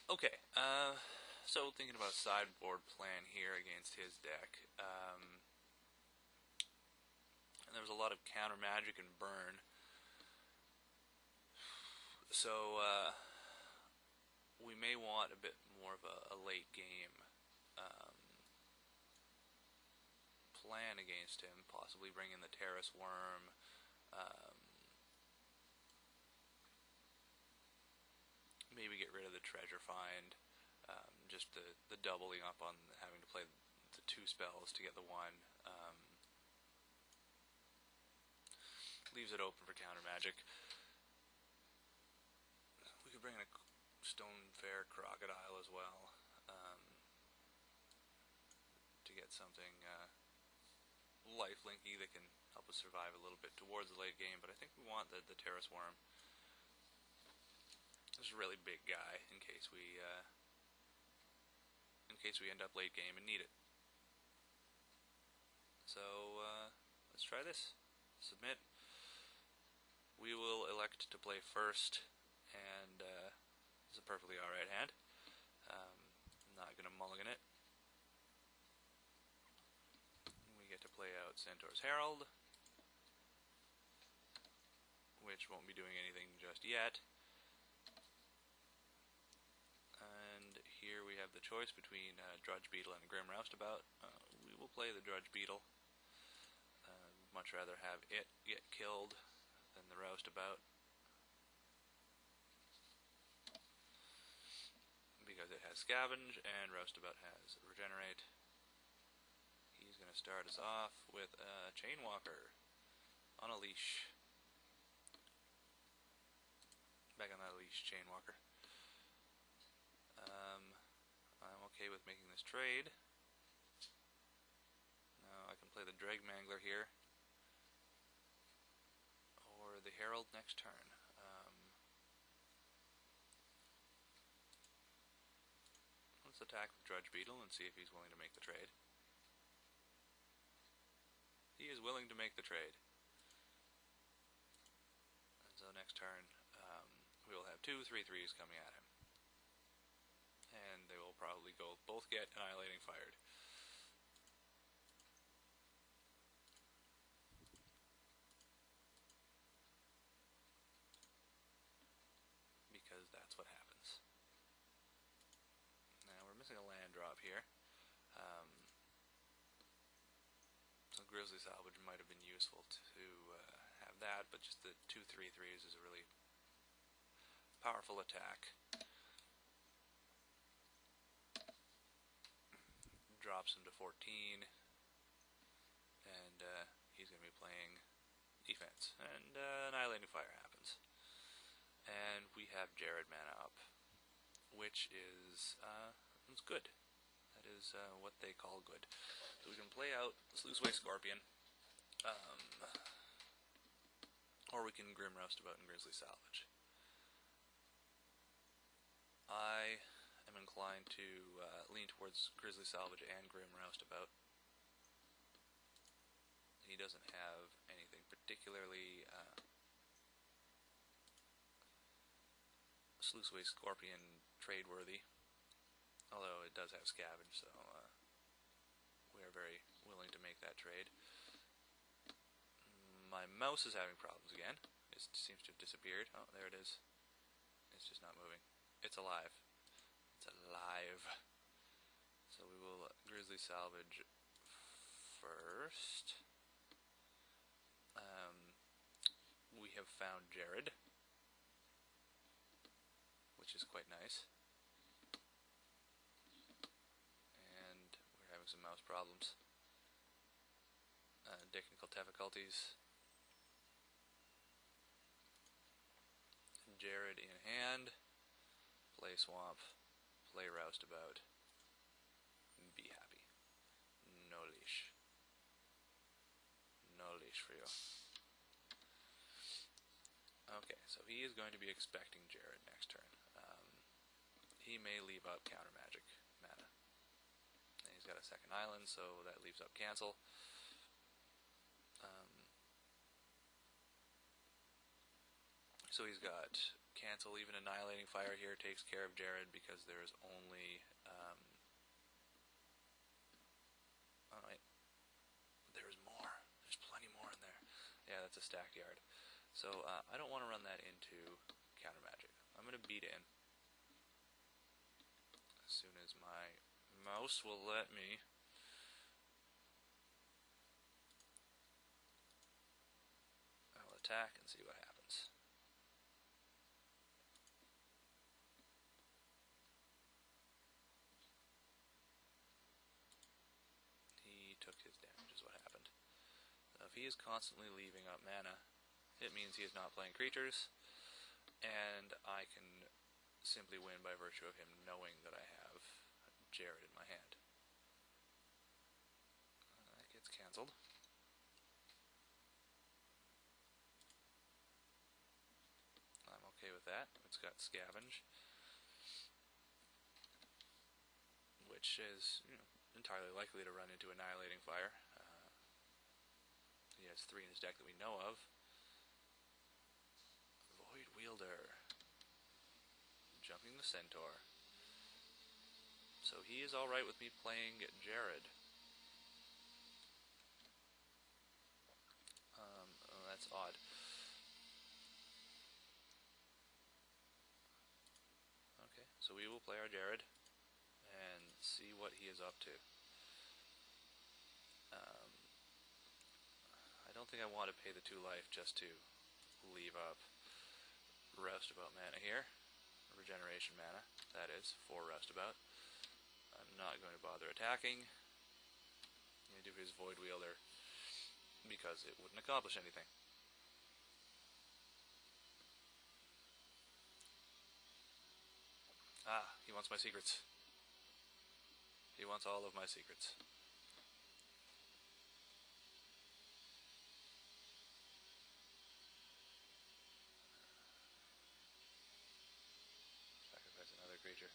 Okay, so thinking about a sideboard plan here against his deck. And there was a lot of counter magic and burn. So, we may want a bit more of a late game plan against him, possibly bring in the Terrace Worm, maybe get rid of the Treasure Find, just the doubling up on having to play the 2 spells to get the 1. Leaves it open for counter magic. We could bring in a Stone Fair Crocodile as well, to get something lifelinky that can help us survive a little bit towards the late game, but I think we want the Terrace Worm. This is a really big guy in case we end up late game and need it. So let's try this. Submit. We will elect to play first, and it's a perfectly alright hand. I'm not going to mulligan it. We get to play out Centaur's Herald, which won't be doing anything just yet. And here we have the choice between Drudge Beetle and Grim Roustabout. We will play the Drudge Beetle. Much rather have it get killed than the Roustabout, because it has Scavenge and Roustabout has Regenerate. He's going to start us off with a Chainwalker on a leash. Back on that leash, Chainwalker. I'm okay with making this trade. Now I can play the Dreg Mangler here, or the Herald next turn. Let's attack with Drudge Beetle and see if he's willing to make the trade. He is willing to make the trade. And so next turn, we will have 2 3/3s coming at him. And they will probably both get Annihilating Fired. Because that's what happens. Now we're missing a land drop here. So Grizzly Salvage might have been useful to have that, but just the 2 3/3s is a really powerful attack. Drops him to 14, and he's going to be playing defense, and Annihilating Fire happens. And we have Jared mana up, which is it's good. That is what they call good. So we can play out Sluiceway Scorpion, or we can Grim Roustabout and Grizzly Salvage. I am inclined to lean towards Grizzly Salvage and Grim Roustabout. He doesn't have anything particularly Sluiceway Scorpion trade-worthy, although it does have Scavenge, so we are very willing to make that trade. My mouse is having problems again. It seems to have disappeared. Oh, there it is. It's just not moving. It's alive. It's alive. So we will Grizzly Salvage first. We have found Jared, which is quite nice. And we're having some mouse problems. Technical difficulties. Jared in hand. Play Swamp. Play Roustabout. Be happy. No leash. No leash for you. Okay, so he is going to be expecting Jared next turn. He may leave up counter magic mana. And he's got a second island, so that leaves up cancel. So he's got cancel. Even Annihilating Fire here takes care of Jared because there's only... oh, wait. There's more. There's plenty more in there. Yeah, that's a stack yard. So I don't want to run that into counter magic. I'm going to beat in. As soon as my mouse will let me. I'll attack and see what happens. He took his damage is what happened. If he is constantly leaving up mana, it means he is not playing creatures, and I can simply win by virtue of him knowing that I have Jared in my hand. That gets cancelled. I'm okay with that. It's got Scavenge, which is entirely likely to run into Annihilating Fire. He has 3 in his deck that we know of. Void Wielder. Jumping the Centaur. So he is alright with me playing Jared. Oh, that's odd. Okay, so we will play our Jared and see what he is up to. I don't think I want to pay the 2 life just to leave up Roustabout mana here. Regeneration mana, that is, for Roustabout. I'm not going to bother attacking. I'm going to do his Void Wielder because it wouldn't accomplish anything. Ah, he wants my secrets. He wants all of my secrets. Sacrifice another creature.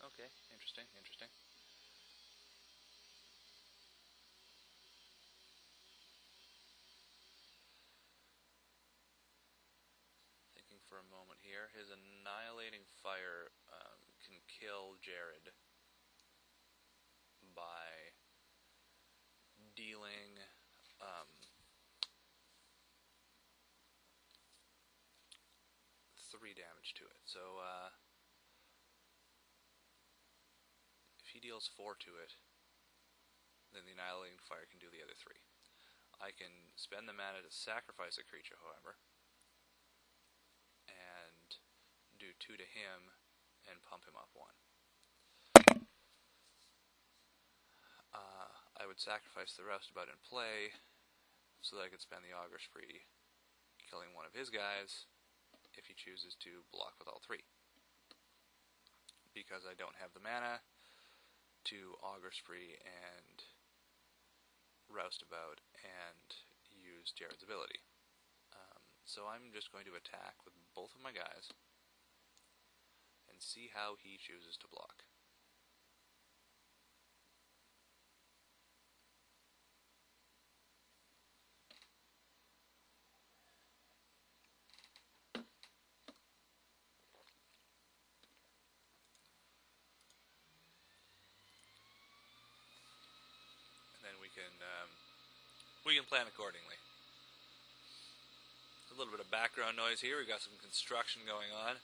Okay, interesting, interesting. Thinking for a moment here, his Annihilating Fire can kill Jared by dealing 3 damage to it. So if he deals 4 to it, then the Annihilating Fire can do the other 3. I can spend the mana to sacrifice a creature, however, and do 2 to him and pump him up 1. I would sacrifice the Roustabout in play so that I could spend the Augur Spree killing one of his guys if he chooses to block with all 3. Because I don't have the mana to Augur Spree and Roustabout and use Jared's ability. So I'm just going to attack with both of my guys and see how he chooses to block. We can plan accordingly. A little bit of background noise here. We got some construction going on.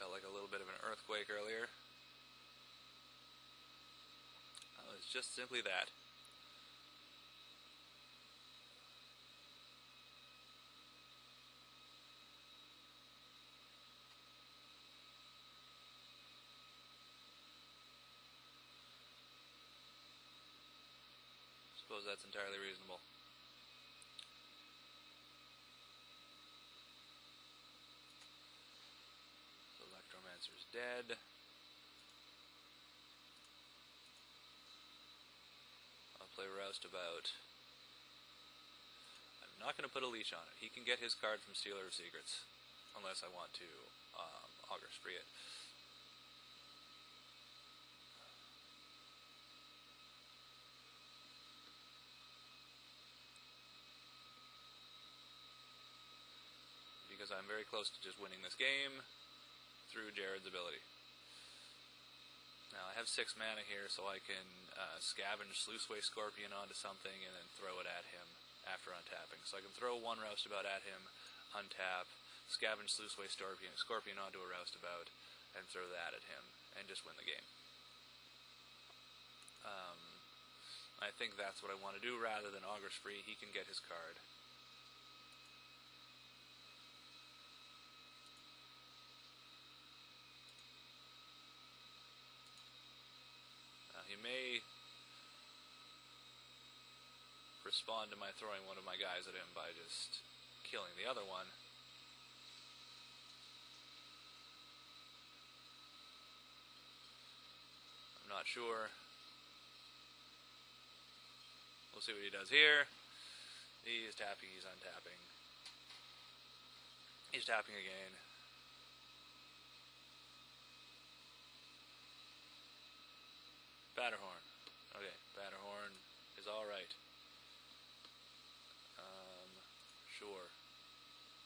Felt like a little bit of an earthquake earlier. Oh, it's just simply that. Suppose that's entirely reasonable. So Electromancer's dead. I'll play Roustabout. I'm not going to put a leash on it. He can get his card from Stealer of Secrets, unless I want to Augur Spree it. I'm very close to just winning this game through Jared's ability. Now, I have 6 mana here, so I can scavenge Sluiceway Scorpion onto something and then throw it at him after untapping. So I can throw one Roustabout at him, untap, scavenge Sluiceway Scorpion onto a Roustabout, and throw that at him, and just win the game. I think that's what I want to do rather than Augur Spree. He can get his card. He may respond to my throwing one of my guys at him by just killing the other one. I'm not sure. We'll see what he does here. He is tapping, he's untapping. He's tapping again. Batterhorn. Okay, Batterhorn is alright. Sure.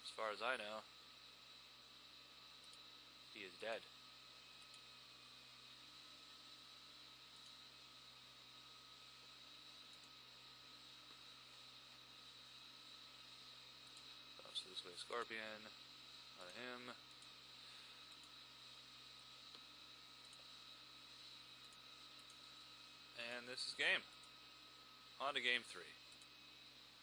As far as I know, he is dead. So this way, Scorpion. On him. And this is game. On to game 3.